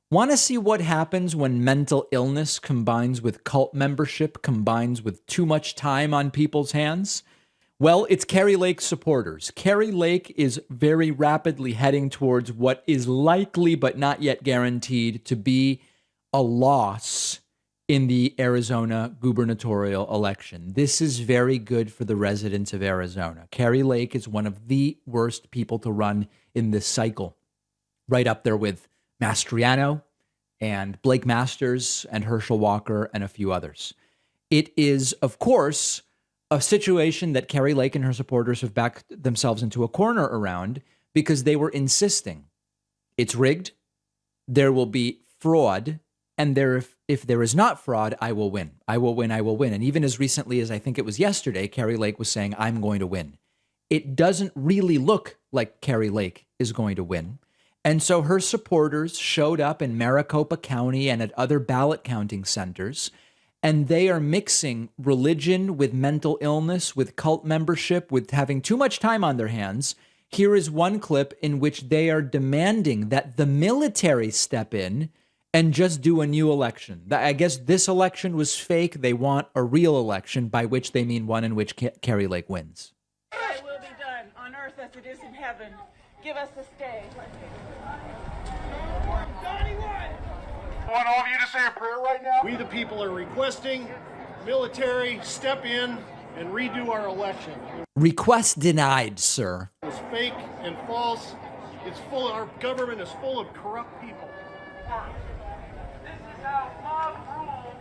Want to see what happens when mental illness combines with cult membership, combines with too much time on people's hands? Well, it's Kerry Lake supporters. Kerry Lake is very rapidly heading towards what is likely but not yet guaranteed to be a loss in the Arizona gubernatorial election. This is very good for the residents of Arizona. Kari Lake is one of the worst people to run in this cycle, right up there with Mastriano and Blake Masters and Herschel Walker and a few others. It is, of course, a situation that Kari Lake and her supporters have backed themselves into a corner around because they were insisting it's rigged, there will be fraud, and if there is not fraud, I will win. I will win. I will win. And even as recently as I think it was yesterday, Kari Lake was saying, I'm going to win. It doesn't really look like Kari Lake is going to win. And so her supporters showed up in Maricopa County and at other ballot counting centers, and they are mixing religion with mental illness, with cult membership, with having too much time on their hands. Here is one clip in which they are demanding that the military step in and just do a new election. I guess this election was fake. They want a real election, by which they mean one in which Kari Lake wins. Thy will be done on earth as it is in heaven. Give us this day. I want all of you to say a prayer right now. We the people are requesting military step in and redo our election. Request denied, sir. It's fake and false. It's full. Our government is full of corrupt people. This is how mob rule.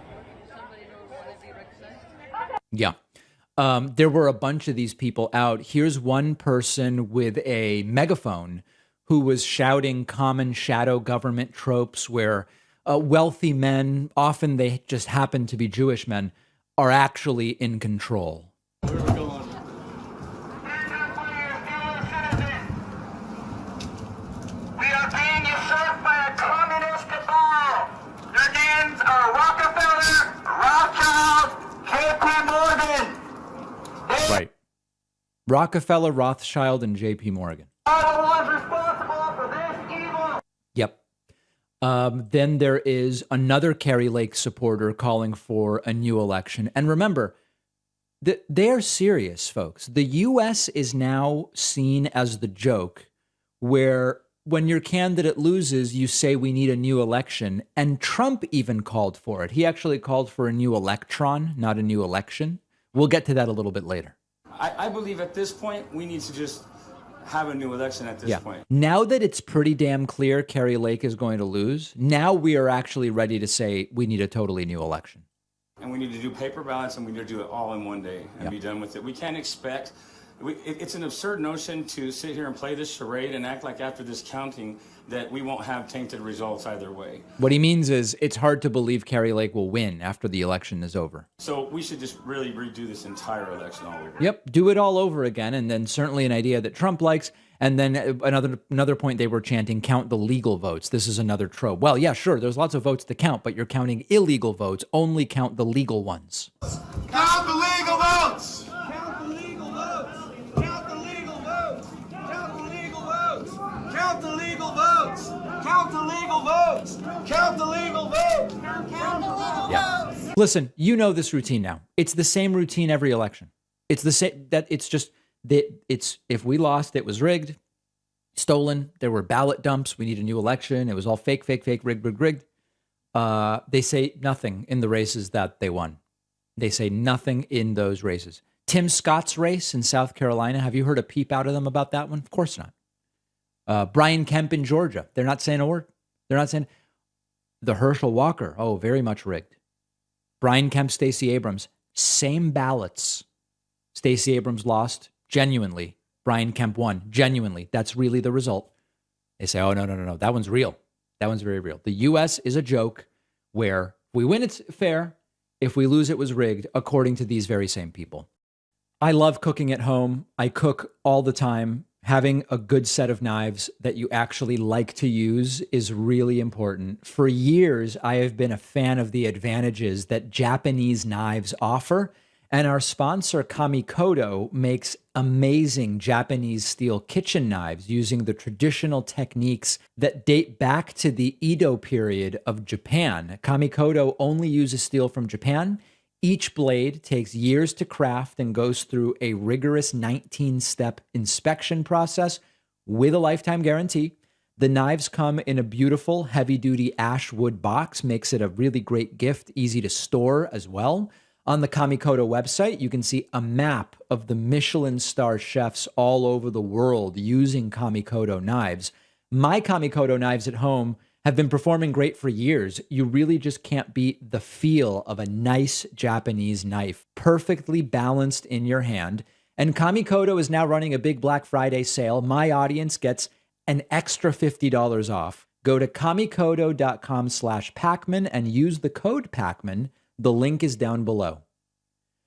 Somebody knows what Rick said? Yeah. There were a bunch of these people out. Here's one person with a megaphone who was shouting common shadow government tropes where wealthy men, often they just happen to be Jewish men, are actually in control. Where are we going? We are being usurped by a communist cabal. Their names are Rockefeller, Rothschild, J.P. Morgan. Right. Rockefeller, Rothschild, and J.P. Morgan. Are the ones responsible for this evil. Yep. Then there is another Kari Lake supporter calling for a new election. And remember, they are serious, folks. The U.S. is now seen as the joke where when your candidate loses, you say we need a new election. And Trump even called for it. He actually called for a new electron, not a new election. We'll get to that a little bit later. I believe at this point, we need to just have a new election at this point. Now that it's pretty damn clear Kari Lake is going to lose, now we are actually ready to say we need a totally new election. And we need to do paper ballots, and we need to do it all in one day and be done with it. We can't expect, it's an absurd notion to sit here and play this charade and act like after this counting that we won't have tainted results either way. What he means is it's hard to believe Kari Lake will win after the election is over. So we should just really redo this entire election all over. Yep, do it all over again, and then certainly an idea that Trump likes. And then another point they were chanting, count the legal votes. This is another trope. Well, yeah, sure, there's lots of votes to count, but you're counting illegal votes. Only count the legal ones. Count the legal votes. Count the legal votes. Count the legal votes. Count the legal votes. Count the legal votes. Count the legal votes. Count the legal votes. Count the legal votes. Listen, you know this routine now. It's the same routine every election. It's the same. That it's just that it's if we lost, it was rigged, stolen. There were ballot dumps. We need a new election. It was all fake, rigged. They say nothing in the races that they won. They say nothing in those races. Tim Scott's race in South Carolina. Have you heard a peep out of them about that one? Of course not. Brian Kemp in Georgia. They're not saying a word. They're not saying. The Herschel Walker. Oh, very much rigged. Brian Kemp, Stacey Abrams. Same ballots. Stacey Abrams lost. Genuinely. Brian Kemp won. Genuinely. That's really the result. They say, oh, no. That one's real. That one's very real. The U.S. is a joke where if we win, it's fair. If we lose, it was rigged, according to these very same people. I love cooking at home. I cook all the time. Having a good set of knives that you actually like to use is really important. For years, I have been a fan of the advantages that Japanese knives offer. And our sponsor, Kamikoto, makes amazing Japanese steel kitchen knives using the traditional techniques that date back to the Edo period of Japan. Kamikoto only uses steel from Japan. Each blade takes years to craft and goes through a rigorous 19-step inspection process with a lifetime guarantee. The knives come in a beautiful heavy-duty ash wood box, makes it a really great gift, easy to store as well. On the Kamikoto website, you can see a map of the Michelin star chefs all over the world using Kamikoto knives. My Kamikoto knives at home have been performing great for years. You really just can't beat the feel of a nice Japanese knife, perfectly balanced in your hand. And Kamikoto is now running a big Black Friday sale. My audience gets an extra $50 off. Go to kamikoto.com/Pacman and use the code Pacman. The link is down below.